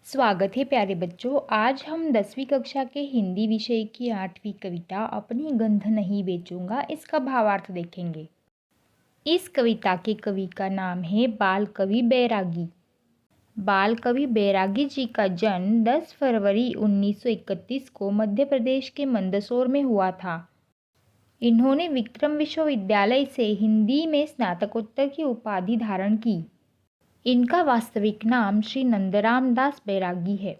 स्वागत है प्यारे बच्चों। आज हम 10वीं कक्षा के हिंदी विषय की 8वीं कविता अपनी गंध नहीं बेचूंगा इसका भावार्थ देखेंगे। इस कविता के कवि का नाम है बाल कवि बैरागी। बाल कवि बैरागी जी का जन्म 10 फरवरी 1931 को मध्य प्रदेश के मंदसौर में हुआ था। इन्होंने विक्रम विश्वविद्यालय से हिंदी में स्नातकोत्तर की उपाधि धारण की। इनका वास्तविक नाम श्री नंदराम दास बैरागी है।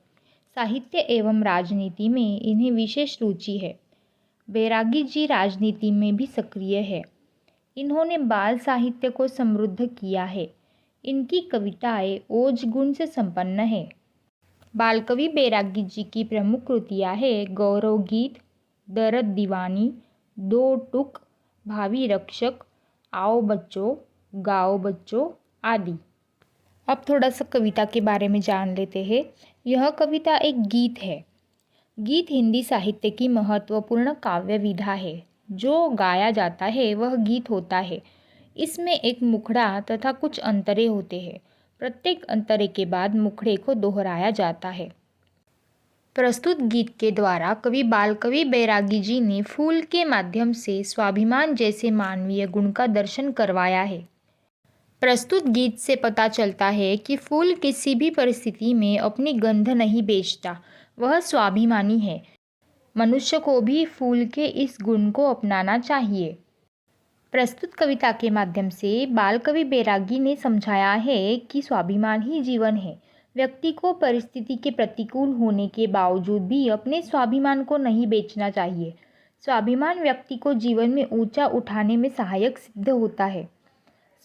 साहित्य एवं राजनीति में इन्हें विशेष रुचि है। बैरागी जी राजनीति में भी सक्रिय है। इन्होंने बाल साहित्य को समृद्ध किया है। इनकी कविताएं ओज गुण से संपन्न है। बाल कवि बैरागी जी की प्रमुख कृतियाँ हैं गौरव गीत, दर्द दीवानी, दो टुक, भावी रक्षक, आओ बच्चों, गाओ बच्चों आदि। अब थोड़ा सा कविता के बारे में जान लेते हैं। यह कविता एक गीत है। गीत हिंदी साहित्य की महत्वपूर्ण काव्य विधा है। जो गाया जाता है वह गीत होता है। इसमें एक मुखड़ा तथा कुछ अंतरे होते हैं। प्रत्येक अंतरे के बाद मुखड़े को दोहराया जाता है। प्रस्तुत गीत के द्वारा कवि बाल कवि बैरागी जी ने फूल के माध्यम से स्वाभिमान जैसे मानवीय गुण का दर्शन करवाया है। प्रस्तुत गीत से पता चलता है कि फूल किसी भी परिस्थिति में अपनी गंध नहीं बेचता, वह स्वाभिमानी है। मनुष्य को भी फूल के इस गुण को अपनाना चाहिए। प्रस्तुत कविता के माध्यम से बाल कवि बैरागी ने समझाया है कि स्वाभिमान ही जीवन है। व्यक्ति को परिस्थिति के प्रतिकूल होने के बावजूद भी अपने स्वाभिमान को नहीं बेचना चाहिए। स्वाभिमान व्यक्ति को जीवन में ऊंचा उठाने में सहायक सिद्ध होता है।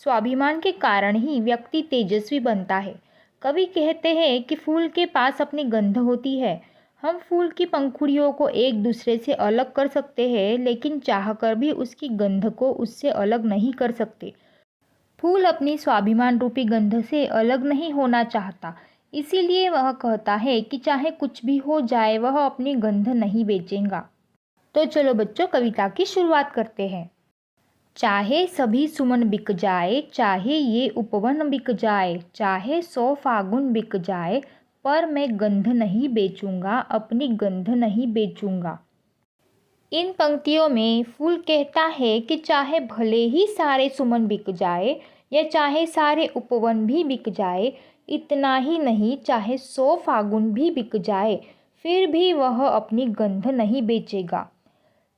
स्वाभिमान के कारण ही व्यक्ति तेजस्वी बनता है। कवि कहते हैं कि फूल के पास अपनी गंध होती है। हम फूल की पंखुड़ियों को एक दूसरे से अलग कर सकते हैं, लेकिन चाहकर भी उसकी गंध को उससे अलग नहीं कर सकते। फूल अपनी स्वाभिमान रूपी गंध से अलग नहीं होना चाहता, इसीलिए वह कहता है कि चाहे कुछ भी हो जाए वह अपनी गंध नहीं बेचेगा। तो चलो बच्चों, कविता की शुरुआत करते हैं। चाहे सभी सुमन बिक जाए, चाहे ये उपवन बिक जाए, चाहे 100 फागुन बिक जाए, पर मैं गंध नहीं बेचूंगा, अपनी गंध नहीं बेचूंगा। इन पंक्तियों में फूल कहता है कि चाहे भले ही सारे सुमन बिक जाए या चाहे सारे उपवन भी बिक जाए, इतना ही नहीं चाहे 100 फागुन भी बिक जाए, फिर भी वह अपनी गंध नहीं बेचेगा।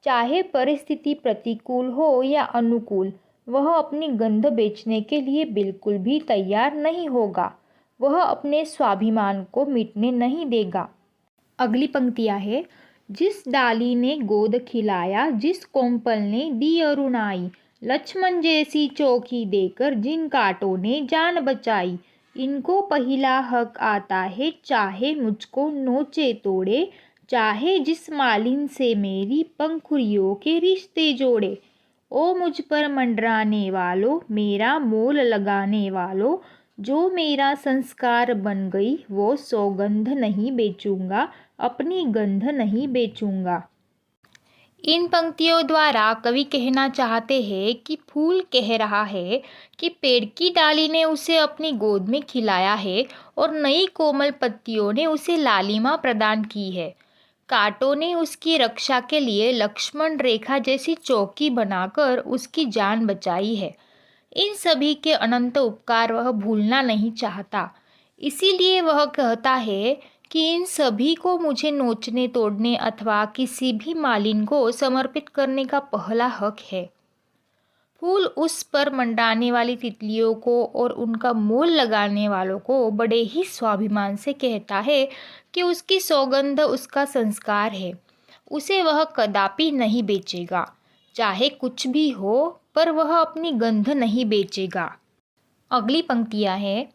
चाहे परिस्थिति प्रतिकूल हो या अनुकूल, वह अपनी गंध बेचने के लिए बिल्कुल भी तैयार नहीं होगा। वह अपने स्वाभिमान को मिटने नहीं देगा। अगली पंक्तियाँ है। जिस डाली ने गोद खिलाया, जिस कोमपल ने दी अरुणाई, लक्ष्मण जैसी चौकी देकर जिन कांटों ने जान बचाई, इनको पहला हक आता है, चाहे मुझको नोचे तोड़े, चाहे जिस मालिन से मेरी पंखुड़ियों के रिश्ते जोड़े। ओ मुझ पर मंडराने वालों, मेरा मोल लगाने वालों, जो मेरा संस्कार बन गई वो सौगंध नहीं बेचूंगा, अपनी गंध नहीं बेचूंगा। इन पंक्तियों द्वारा कवि कहना चाहते हैं कि फूल कह रहा है कि पेड़ की डाली ने उसे अपनी गोद में खिलाया है और नई कोमल पत्तियों ने उसे लालिमा प्रदान की है। कांटों ने उसकी रक्षा के लिए लक्ष्मण रेखा जैसी चौकी बनाकर उसकी जान बचाई है। इन सभी के अनंत उपकार वह भूलना नहीं चाहता। इसीलिए वह कहता है कि इन सभी को मुझे नोचने तोड़ने अथवा किसी भी मालिन को समर्पित करने का पहला हक है। फूल उस पर मंडाने वाली तितलियों को और उनका मोल लगाने वालों को बड़े ही स्वाभिमान से कहता है कि उसकी सौगंध उसका संस्कार है, उसे वह कदापि नहीं बेचेगा। चाहे कुछ भी हो, पर वह अपनी गंध नहीं बेचेगा। अगली पंक्तियाँ हैं।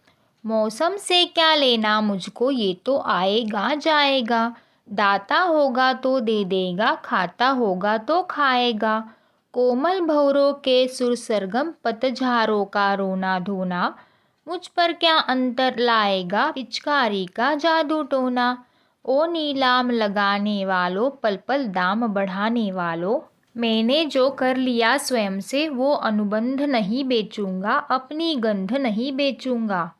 मौसम से क्या लेना मुझको, ये तो आएगा जाएगा, दाता होगा तो दे देगा, खाता होगा तो खाएगा। कोमल भंवरों के सुर सरगम, पतझारों का रोना धोना, मुझ पर क्या अंतर लाएगा, पिचकारी का जादू टोना। ओ नीलाम लगाने वालों, पल पल दाम बढ़ाने वालों, मैंने जो कर लिया स्वयं से वो अनुबंध नहीं बेचूंगा, अपनी गंध नहीं बेचूंगा।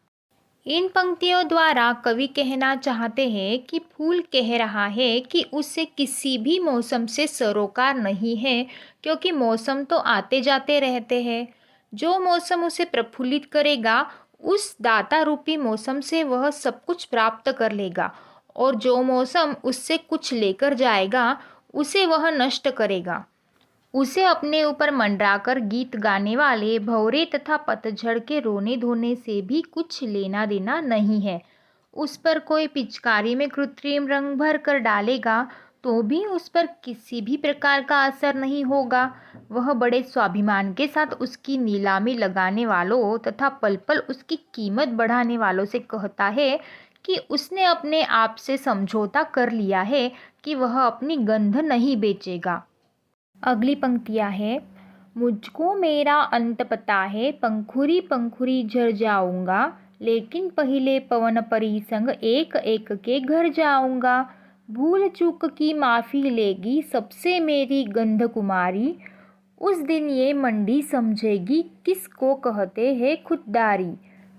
इन पंक्तियों द्वारा कवि कहना चाहते हैं कि फूल कह रहा है कि उसे किसी भी मौसम से सरोकार नहीं है, क्योंकि मौसम तो आते जाते रहते हैं। जो मौसम उसे प्रफुल्लित करेगा, उस दाता रूपी मौसम से वह सब कुछ प्राप्त कर लेगा, और जो मौसम उससे कुछ लेकर जाएगा, उसे वह नष्ट करेगा। उसे अपने ऊपर मंडराकर गीत गाने वाले भंवरे तथा पतझड़ के रोने धोने से भी कुछ लेना देना नहीं है। उस पर कोई पिचकारी में कृत्रिम रंग भर कर डालेगा तो भी उस पर किसी भी प्रकार का असर नहीं होगा। वह बड़े स्वाभिमान के साथ उसकी नीलामी लगाने वालों तथा पल पल उसकी कीमत बढ़ाने वालों से कहता है कि उसने अपने आप से समझौता कर लिया है कि वह अपनी गंध नहीं बेचेगा। अगली पंक्तियाँ है, मुझको मेरा अंत पता है, पंखुरी पंखुरी झर जाऊंगा, लेकिन पहले पवन परी संग एक एक के घर जाऊंगा। भूल चूक की माफ़ी लेगी सबसे मेरी गंध कुमारी, उस दिन ये मंडी समझेगी किसको कहते हैं खुददारी।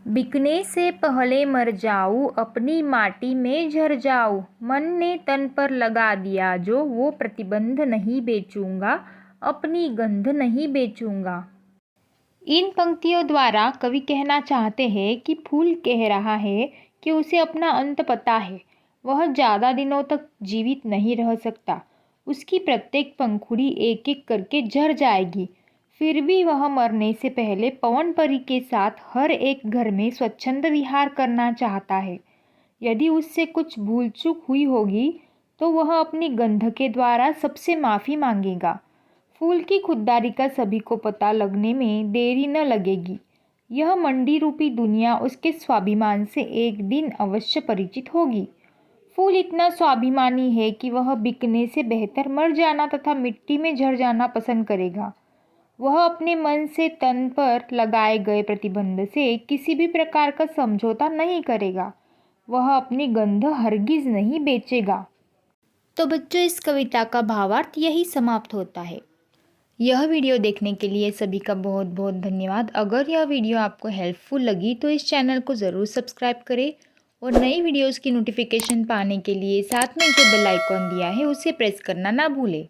बिकने से पहले मर जाऊँ, अपनी माटी में झर जाऊँ, मन ने तन पर लगा दिया जो वो प्रतिबंध नहीं बेचूंगा, अपनी गंध नहीं बेचूंगा। इन पंक्तियों द्वारा कवि कहना चाहते हैं कि फूल कह रहा है कि उसे अपना अंत पता है, वह ज़्यादा दिनों तक जीवित नहीं रह सकता, उसकी प्रत्येक पंखुड़ी एक एक करके झर जाएगी। फिर भी वह मरने से पहले पवन परी के साथ हर एक घर में स्वच्छंद विहार करना चाहता है। यदि उससे कुछ भूल चूक हुई होगी तो वह अपनी गंध के द्वारा सबसे माफ़ी मांगेगा। फूल की खुददारी का सभी को पता लगने में देरी न लगेगी। यह मंडी रूपी दुनिया उसके स्वाभिमान से एक दिन अवश्य परिचित होगी। फूल इतना स्वाभिमानी है कि वह बिकने से बेहतर मर जाना तथा मिट्टी में झड़ जाना पसंद करेगा। वह अपने मन से तन पर लगाए गए प्रतिबंध से किसी भी प्रकार का समझौता नहीं करेगा। वह अपनी गंध हरगिज नहीं बेचेगा। तो बच्चों, इस कविता का भावार्थ यही समाप्त होता है। यह वीडियो देखने के लिए सभी का बहुत बहुत धन्यवाद। अगर यह वीडियो आपको हेल्पफुल लगी तो इस चैनल को ज़रूर सब्सक्राइब करें, और नई वीडियोज़ की नोटिफिकेशन पाने के लिए साथ में जो बेल आइकॉन दिया है उसे प्रेस करना ना भूलें।